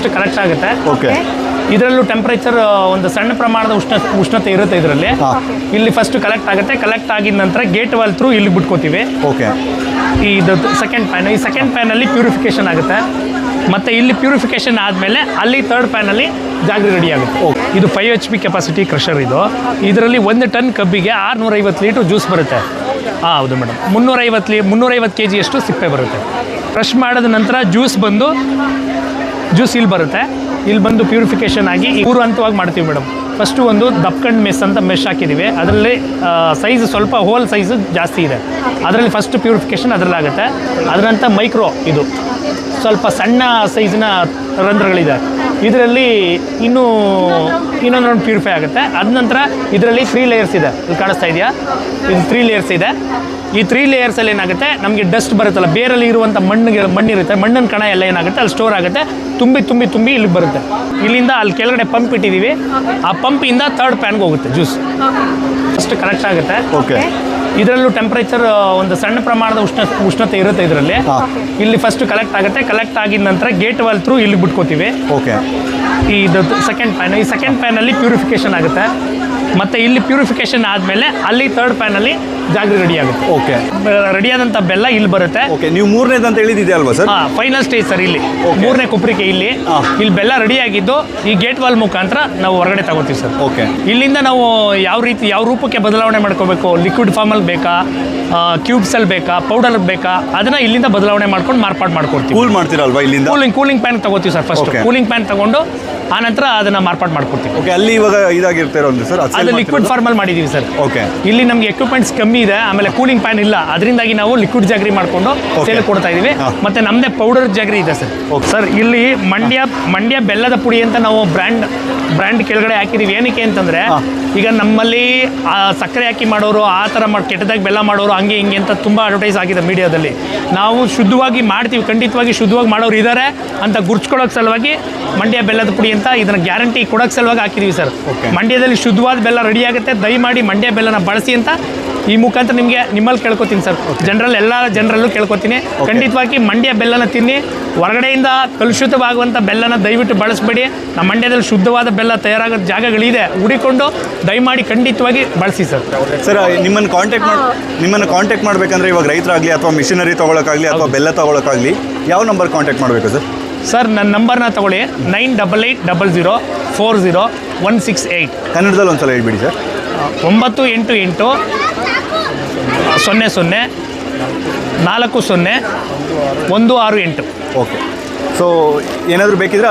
First collect ಆಗುತ್ತೆ. Okay. ಇದರಲ್ಲೂ temperature ಒಂದು ಸಣ್ಣ ಪ್ರಮಾಣದ ಉಷ್ಣತೆ ಇರುತ್ತೆ ಇದರಲ್ಲಿ. ಇಲ್ಲಿ ಫಸ್ಟ್ ಕಲೆಕ್ಟ್ ಆಗುತ್ತೆ. ಕಲೆಕ್ಟ್ ಆಗಿದ ನಂತರ ಗೇಟ್ ವಾಲ್ ಥ್ರೂ ಇಲ್ಲಿ ಬಿಟ್ಕೋತೀವಿ. ಓಕೆ. ಇದು ಸೆಕೆಂಡ್ ಪ್ಯಾನ್. ಈ ಸೆಕೆಂಡ್ ಪ್ಯಾನಲ್ಲಿ ಪ್ಯೂರಿಫಿಕೇಶನ್ ಆಗುತ್ತೆ. ಮತ್ತು ಇಲ್ಲಿ ಪ್ಯೂರಿಫಿಕೇಶನ್ ಆದಮೇಲೆ ಅಲ್ಲಿ ಥರ್ಡ್ ಪ್ಯಾನಲ್ಲಿ ಜಾಗರಿ ರೆಡಿ ಆಗುತ್ತೆ. ಇದು 5 HP ಕೆಪಾಸಿಟಿ ಕ್ರಷರ್. ಇದರಲ್ಲಿ 1 ಟನ್ ಕಬ್ಬಿಗೆ 650 ಲೀಟ್ರ್ ಜ್ಯೂಸ್ ಬರುತ್ತೆ. ಹೌದು ಮೇಡಮ್. 350 kg ಅಷ್ಟು ಸಿಪ್ಪೆ ಬರುತ್ತೆ. ಕ್ರಷ್ ಮಾಡಿದ ನಂತರ ಜ್ಯೂಸ್ ಇಲ್ಲಿ ಬರುತ್ತೆ. ಇಲ್ಲಿ ಬಂದು ಪ್ಯೂರಿಫಿಕೇಷನ್ ಆಗಿ 3 ಹಂತವಾಗಿ ಮಾಡ್ತೀವಿ ಮೇಡಮ್. ಫಸ್ಟು ಒಂದು ದಪ್ಕಂಡ್ ಮೆಸ್ ಅಂತ ಮೆಶ್ ಹಾಕಿದ್ದೀವಿ. ಅದರಲ್ಲಿ ಸೈಜ್ ಸ್ವಲ್ಪ ಹೋಲ್ ಸೈಜು ಜಾಸ್ತಿ ಇದೆ. ಅದರಲ್ಲಿ ಫಸ್ಟ್ ಪ್ಯೂರಿಫಿಕೇಷನ್ ಅದರಲ್ಲಾಗುತ್ತೆ. ಅದರ ನಂತರ ಮೈಕ್ರೋ, ಇದು ಸ್ವಲ್ಪ ಸಣ್ಣ ಸೈಜಿನ ರಂಧ್ರಗಳಿದೆ. ಇದರಲ್ಲಿ ಇನ್ನೊಂದು ರೌಂಡ್ ಪ್ಯೂರಿಫೈ ಆಗುತ್ತೆ. ಅದ ನಂತರ ಇದರಲ್ಲಿ 3 ಲೇಯರ್ಸ್ ಇದೆ. ಇಲ್ಲಿ ಕಾಣಿಸ್ತಾ ಇದೆಯಾ? ಇದು 3 ಲೇಯರ್ಸ್ ಇದೆ. ಈ 3 ಲೇಯರ್ಸಲ್ಲಿ ಏನಾಗುತ್ತೆ, ನಮಗೆ ಡಸ್ಟ್ ಬರುತ್ತಲ್ಲ, ಬೇರಲ್ಲಿ ಇರುವಂಥ ಮಣ್ಣಿರುತ್ತೆ, ಮಣ್ಣಿನ ಕಣ ಎಲ್ಲ ಏನಾಗುತ್ತೆ ಅಲ್ಲಿ ಸ್ಟೋರ್ ಆಗುತ್ತೆ. ತುಂಬಿ ಇಲ್ಲಿಗೆ ಬರುತ್ತೆ. ಇಲ್ಲಿಂದ ಅಲ್ಲಿ ಕೆಳಗಡೆ ಪಂಪ್ ಇಟ್ಟಿದ್ದೀವಿ. ಆ ಪಂಪಿಂದ ಥರ್ಡ್ ಪ್ಯಾನ್ಗೆ ಹೋಗುತ್ತೆ ಜ್ಯೂಸ್. ಫಸ್ಟ್ ಕಲೆಕ್ಟ್ ಆಗುತ್ತೆ. ಓಕೆ. ಇದರಲ್ಲೂ ಟೆಂಪರೇಚರ್ ಒಂದು ಸಣ್ಣ ಪ್ರಮಾಣದ ಉಷ್ಣತೆ ಇರುತ್ತೆ ಇದರಲ್ಲಿ. ಇಲ್ಲಿ ಫಸ್ಟ್ ಕಲೆಕ್ಟ್ ಆಗುತ್ತೆ. ಕಲೆಕ್ಟ್ ಆಗಿದ ನಂತರ ಗೇಟ್ ವಾಲ್ ಥ್ರೂ ಇಲ್ಲಿ ಬಿಟ್ಕೋತೀವಿ. ಓಕೆ. ಇದು ಸೆಕೆಂಡ್ ಪ್ಯಾನ್. ಈ ಸೆಕೆಂಡ್ ಪ್ಯಾನಲ್ಲಿ ಪ್ಯೂರಿಫಿಕೇಶನ್ ಆಗುತ್ತೆ. ಮತ್ತು ಇಲ್ಲಿ ಪ್ಯೂರಿಫಿಕೇಶನ್ ಆದಮೇಲೆ ಅಲ್ಲಿ ಥರ್ಡ್ ಪ್ಯಾನಲ್ಲಿ ಜಾಗರಿ ರೆಡಿ ಆಗುತ್ತೆ. ಓಕೆ. ರೆಡಿಯಾದಂಥ ಬೆಲ್ಲ ಇಲ್ಲಿ ಬರುತ್ತೆ. ಓಕೆ. ನೀವು 3ನೇದು ಅಂತ ಹೇಳಿದ್ದೆ ಅಲ್ವಾ ಸರ್? Final stage sir. ಇಲ್ಲಿ 3ನೇ ಕುಪ್ರಿಕೆ. ಇಲ್ಲಿ ಬೆಲ್ಲ ರೆಡಿ ಆಗಿದ್ದು ಈ ಗೇಟ್ ವಾಲ್ ಮುಖಾಂತರ ನಾವು ಹೊರಗಡೆ ತಗೋತೀವಿ ಸರ್. ಓಕೆ. ಇಲ್ಲಿಂದ ನಾವು ಯಾವ ರೂಪಕ್ಕೆ ಬದಲಾವಣೆ ಮಾಡ್ಕೋಬೇಕು, ಲಿಕ್ವಿಡ್ ಫಾರ್ಮಲ್ಲಿ ಬೇಕಾ, ಕ್ಯೂಬ್ಸಲ್ಲಿ ಬೇಕಾ, ಪೌಡರ್ ಬೇಕಾ, ಅದನ್ನ ಇಲ್ಲಿಂದ ಬದಲಾವಣೆ ಮಾಡ್ಕೊಂಡು ಮಾರ್ಪಾಡು ಮಾಡ್ಕೊಡ್ತೀವಿ. ಕೂಲ್ ಮಾಡ್ತೀರಲ್ವಾ ಇಲ್ಲಿಂದ? ಕೂಲಿಂಗ್ ಪ್ಯಾನ್ ತಗೋತೀವಿ ಸರ್. ಫಸ್ಟ್ ಕೂಲಿಂಗ್ ಪ್ಯಾನ್ ತಗೊಂಡು ಆನಂತರ ಅದನ್ನ ಮಾರ್ಪಾಡು ಮಾಡ್ಕೊಡ್ತೀವಿ. ಓಕೆ. ಅಲ್ಲಿ ಇವಾಗ ಇದಾಗಿರ್ತಾರೋ ಸರ್, ಅದು ಲಿಕ್ವಿಡ್ ಫಾರ್ಮಲ್ಲಿ ಮಾಡಿದ್ದೀವಿ ಸರ್. ಓಕೆ. ಇಲ್ಲಿ ನಮಗೆ ಎಕ್ವಿಪ್ಮೆಂಟ್ಸ್ ಕಮ್ಮಿ ಇದೆ, ಆಮೇಲೆ ಕೂಲಿಂಗ್ ಪ್ಯಾನ್ ಇಲ್ಲ. ಅದರಿಂದಾಗಿ ನಾವು ಲಿಕ್ವಿಡ್ ಜಾಗರಿ ಮಾಡಿಕೊಂಡು ಸೇಲ್ ಕೊಡ್ತಾ ಇದೀವಿ. ಮತ್ತೆ ನಮ್ಮದೇ ಪೌಡರ್ ಜಾಗರಿ ಇದೆ ಸರ್. ಸರ್ ಇಲ್ಲಿ ಮಂಡ್ಯ ಬೆಲ್ಲದ ಪುಡಿ ಅಂತ ನಾವು ಬ್ರ್ಯಾಂಡ್ ಕೆಳಗಡೆ ಹಾಕಿದೀವಿ. ಏನಕ್ಕೆ ಅಂತಂದ್ರೆ ಈಗ ನಮ್ಮಲ್ಲಿ ಸಕ್ಕರೆ ಹಾಕಿ ಮಾಡೋರು, ಆ ಥರ ಕೆಟ್ಟದಾಗಿ ಬೆಲ್ಲ ಮಾಡೋರು, ಹಂಗೆ ಹಿಂಗೆ ಅಂತ ತುಂಬ ಅಡ್ವರ್ಟೈಸ್ ಆಗಿದೆ ಮೀಡಿಯಾದಲ್ಲಿ. ನಾವು ಶುದ್ಧವಾಗಿ ಮಾಡ್ತೀವಿ, ಖಂಡಿತವಾಗಿ ಶುದ್ಧವಾಗಿ ಮಾಡೋರು ಇದ್ದಾರೆ ಅಂತ ಗುರ್ಚ್ಕೊಳ್ಳೋಕೆ ಸಲುವಾಗಿ ಮಂಡ್ಯ ಬೆಲ್ಲದ ಪುಡಿ ಅಂತ ಇದನ್ನ ಗ್ಯಾರಂಟಿ ಕೊಡೋಕೆ ಸಲುವಾಗಿ ಹಾಕಿದೀವಿ ಸರ್. ಮಂಡ್ಯದಲ್ಲಿ ಶುದ್ಧವಾದ ಬೆಲ್ಲ ರೆಡಿ ಆಗುತ್ತೆ. ದಯಮಾಡಿ ಮಂಡ್ಯ ಬೆಲ್ಲನ ಬಳಸಿ ಅಂತ ಈ ಮುಖಾಂತರ ನಿಮ್ಮಲ್ಲಿ ಕೇಳ್ಕೊತೀನಿ ಸರ್. ಎಲ್ಲ ಜನರಲ್ಲೂ ಕೇಳ್ಕೊತೀನಿ. ಖಂಡಿತವಾಗಿ ಮಂಡ್ಯ ಬೆಲ್ಲನ ತಿನ್ನಿ. ಹೊರಗಡೆಯಿಂದ ಕಲುಷಿತವಾಗುವಂಥ ಬೆಲ್ಲನ ದಯವಿಟ್ಟು ಬಳಸಬೇಡಿ. ನಮ್ಮ ಮಂಡ್ಯದಲ್ಲಿ ಶುದ್ಧವಾದ ಬೆಲ್ಲ ತಯಾರಾಗೋ ಜಾಗಗಳಿದೆ, ಹುಡಿಕೊಂಡು ದಯಮಾಡಿ ಖಂಡಿತವಾಗಿ ಬಳಸಿ ಸರ್. ಸರ್, ನಿಮ್ಮನ್ನು ಕಾಂಟ್ಯಾಕ್ಟ್ ಮಾಡಬೇಕಂದ್ರೆ ಇವಾಗ ರೈತರಾಗಲಿ ಅಥವಾ ಮಿಷನರಿ ತೊಗೊಳಕ್ಕಾಗಲಿ ಅಥವಾ ಬೆಲ್ಲ ತೊಗೊಳಕ್ಕಾಗಲಿ ಯಾವ ನಂಬರ್ ಕಾಂಟ್ಯಾಕ್ಟ್ ಮಾಡಬೇಕು ಸರ್? ಸರ್, ನನ್ನ ನಂಬರ್ನ ತಗೊಳ್ಳಿ. 9880040168. ಕನ್ನಡದಲ್ಲಿ ಒಂದ್ಸಲ ಹೇಳ್ಬಿಡಿ ಸರ್. 988 00 40 168. ಓಕೆ. ಸೊ ಏನಾದರೂ ಬೇಕಿದ್ರೆ